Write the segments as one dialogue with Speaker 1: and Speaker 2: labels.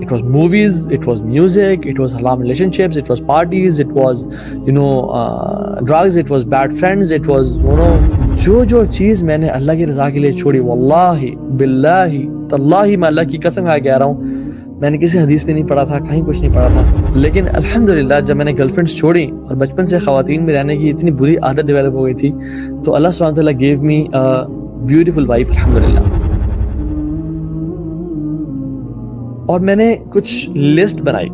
Speaker 1: It was movies, it was music, it was haram relationships, it was parties, it was, drugs, it was bad friends, it was, جو چیز میں نے اللہ کی رضا کے لیے چھوڑی، واللہ باللہ تاللہ میں اللہ کی قسم کھا کے کہہ رہا ہوں، میں نے کسی حدیث میں نہیں پڑھا تھا، کہیں کچھ نہیں پڑھا تھا، لیکن الحمدللہ جب میں نے گرل فرینڈس چھوڑی اور بچپن سے خواتین میں رہنے کی اتنی بری عادت ڈیولپ ہو گئی تھی، تو اللہ سبحانہ وتعالیٰ گیو می بیوٹیفل وائف الحمدللہ. اور میں نے کچھ لسٹ بنائی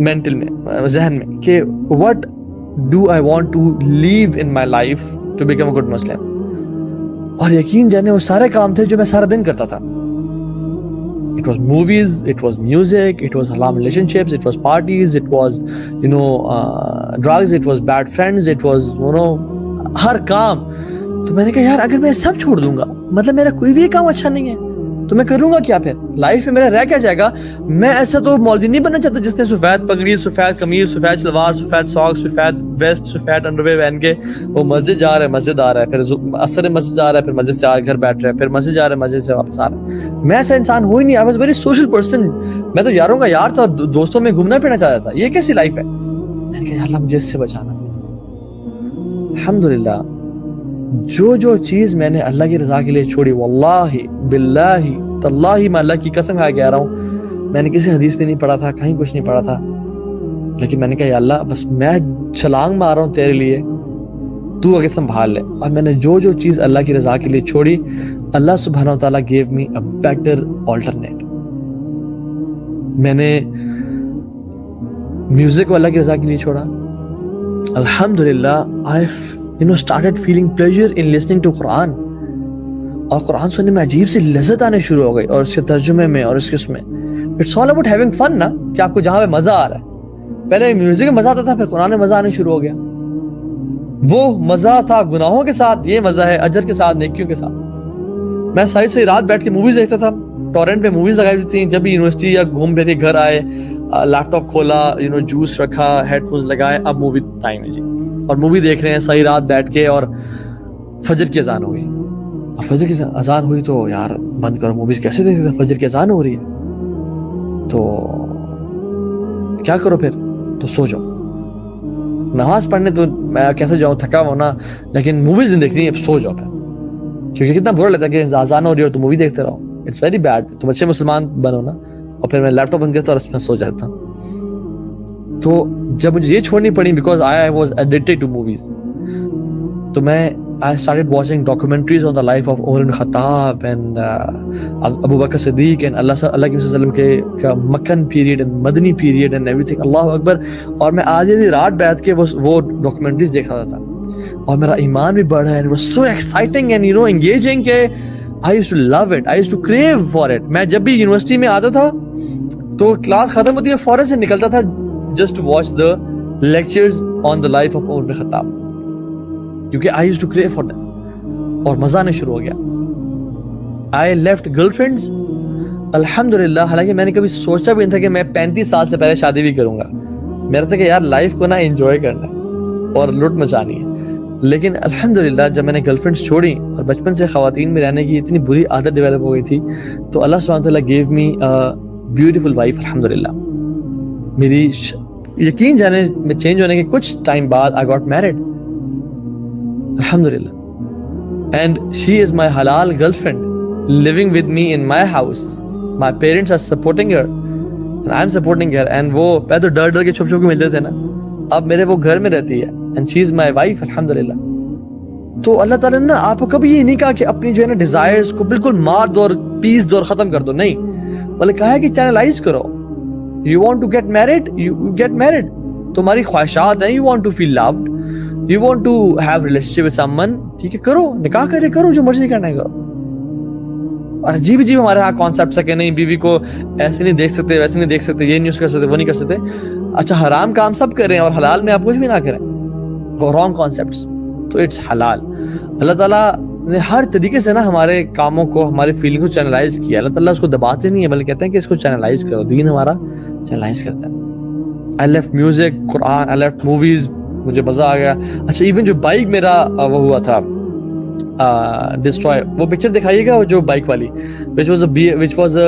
Speaker 1: مینٹل میں، ذہن میں، کہ what do I want to leave in my life to become a good Muslim. اور یقین جانے وہ سارے کام تھے جو میں سارا دن کرتا تھا. It was movies, it was music, it was haram relationships, it was parties, it was drugs, it was bad friends, it was ہر کام. تو میں نے کہا یار اگر میں سب چھوڑ دوں گا، مطلب میرا کوئی بھی کام اچھا نہیں ہے، تو میں کروں گا کیا پھر؟ لائف میں میرا رہ کیا جائے گا؟ میں ایسا تو مولوی نہیں بننا چاہتا جس نے سفید پگڑی، سفید قمیض، سفید شلوار، سفید ساکس، سفید ویسٹ، سفید انڈرویئر پہن کے وہ مسجد جا رہا ہے، مسجد آ رہا ہے، پھر اثر مسجد جا رہا ہے، پھر مسجد سے آ گھر بیٹھ رہا ہے، پھر مسجد جا رہا ہے، مسجد سے واپس آ رہا ہے. میں ایسا انسان ہو ہی نہیں. I was very social person. میں تو یاروں کا یار تھا، دوستوں میں گھومنا پھرنا چاہتا تھا. یہ کیسی لائف ہے؟ میں نے کہا یا اللہ مجھے اس سے بچانا تھا. الحمدللہ جو چیز میں نے اللہ کی رضا کے لیے چھوڑی، واللہ باللہ تاللہ میں اللہ کی قسم کھا کے کہہ رہا ہوں، میں نے کسی حدیث میں نہیں پڑھا تھا، کہیں کچھ نہیں پڑھا تھا، لیکن میں نے کہا یا اللہ بس میں چھلانگ مار رہا ہوں تیرے لیے، تو اگر سنبھال لے. اور میں نے جو چیز اللہ کی رضا کے لیے چھوڑی، اللہ سبحانہ وتعالیٰ gave me a better alternate. میں نے میوزک کو اللہ کی رضا کے لیے چھوڑا. الحمدللہ I started feeling pleasure in listening to قرآن. اور قرآن سننے میں عجیب سی لذت آنے شروع ہو گئی، اور اس کے ترجمے میں اور اس کے اس میں. It's all about having fun نا، کہ آپ کو جہاں پہ مزہ آ رہا ہے. پہلے میوزک میں مزہ آتا تھا، پھر قرآن میں مزہ آنے شروع ہو گیا. وہ مزہ تھا گناہوں کے ساتھ، یہ مزہ ہے اجر کے ساتھ، نیکیوں کے ساتھ. میں ساری رات بیٹھ کے موویز دیکھتا تھا. ٹورنٹ پہ موویز لگائی ہوئی تھیں. جب بھی یونیورسٹی یا گھوم پھر کے گھر آئے، لیپ ٹاپ کھولا، جوس رکھا، ہیڈ فونز لگائے، اب مووی ٹائم ہے جی، اور مووی دیکھ رہے ہیں ساری رات بیٹھ کے. اور فجر کی اذان ہو گئی، اور فجر کی اذان ہوئی تو یار بند کرو موویز، کیسے دیکھ سکتے، فجر کی اذان ہو رہی ہے تو کیا کرو پھر؟ تو سو جاؤ. نماز پڑھنے تو میں کیسے جاؤں، تھکا ہونا، لیکن موویز نہیں دیکھنی، اب سو جاؤ پھر. کیونکہ کتنا برا لگتا ہے کہ اذان ہو رہی ہے اور تو مووی دیکھتے رہو. It's very bad. تم اچھے مسلمان بنو نا. اور پھر میں لیپ ٹاپ بند کرتا اور اس میں سو جاتا. تو جب مجھے یہ چھوڑنی پڑی because I was addicted to movies, تو میں I started watching documentaries on the life of Umar ibn Khattab and Abu Bakr Siddiq and اللہ کے وسلم کے مکن period and Madani period and everything. اللہ اکبر. اور میں آدھی رات بیٹھ کے وہ ڈاکومنٹریز دیکھ رہا تھا، اور میرا ایمان بھی بڑھا. and it was so exciting and engaging کہ I used to love it, I used to crave for it. میں جب بھی یونیورسٹی میں آتا تھا تو کلاس ختم ہوتی ہے فوراً سے نکلتا تھا just to watch the lectures on the life of Umar ibn Khattab, کیونکہ I used to crave for them. اور مزہ آنے شروع ہو گیا. I left girlfriends الحمدللہ. حالانکہ میں نے کبھی سوچا بھی نہیں تھا کہ میں 35 سال سے پہلے شادی بھی کروں گا. میرا تھا کہ یار لائف کو نا انجوائے کرنا ہے اور لٹ مچانی ہے. لیکن الحمدللہ جب میں نے گرل فرینڈس چھوڑی اور بچپن سے خواتین میں رہنے کی اتنی بری عادت ڈیولپ ہو گئی تھی، تو اللہ سبحانہ وتعالیٰ گیو می بیوٹیفل وائف الحمدللہ. میری یقین جانے میں چینج ہونے کے کچھ ٹائم بعد I got married alhamdulillah, and she is my halal girlfriend living with me in my house. My parents are supporting her and I'm supporting her. And وہ پہلے تو ڈر کے چھپ کے ملتے تھے نا، اب میرے وہ گھر میں رہتی ہے and she is my wife alhamdulillah. تو اللہ تعالیٰ نے آپ کو کبھی یہ نہیں کہا کہ اپنی جو ہے نا ڈیزائرز کو بالکل مار دو اور پیس دو اور ختم کر دو، نہیں، بلکہ کہا ہے کہ چینلائز کرو. You want to get married, you get married. تمہاری خواہشات ہیں، you want to feel loved, you want to have relationship with someone، ٹھیک ہے کرو، نکاح کرو، جو مرضی کرنا ہے کرو. اور عجیب ہمارے ہاں کانسیپٹس ہے کہ نہیں بیوی کو ایسے نہیں دیکھ سکتے، ویسے نہیں دیکھ سکتے، یہ نہیں کر سکتے، وہ نہیں کر سکتے. اچھا حرام کام سب کریں اور حلال میں آپ کچھ بھی نہ کریں، وہ رانگ کانسیپٹس. تو اٹس حلال. اللہ تعالیٰ نے ہر طریقے سے نا ہمارے کاموں کو، ہماری فیلنگ کو چینلائز کیا. اللہ تعالیٰ اس کو دباتے نہیں ہے، بلکہ کہتے ہیں کہ اس کو چینلائز کرو. دین ہمارا چینلائز کرتا ہے. I left music, Quran, I left movies، مجھے مزہ آ گیا. اچھا ایون جو بائک میرا وہ ہوا تھا ڈسٹروائے، وہ پکچر دکھائیے گا جو بائک والی which was a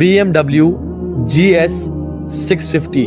Speaker 1: BMW GS 650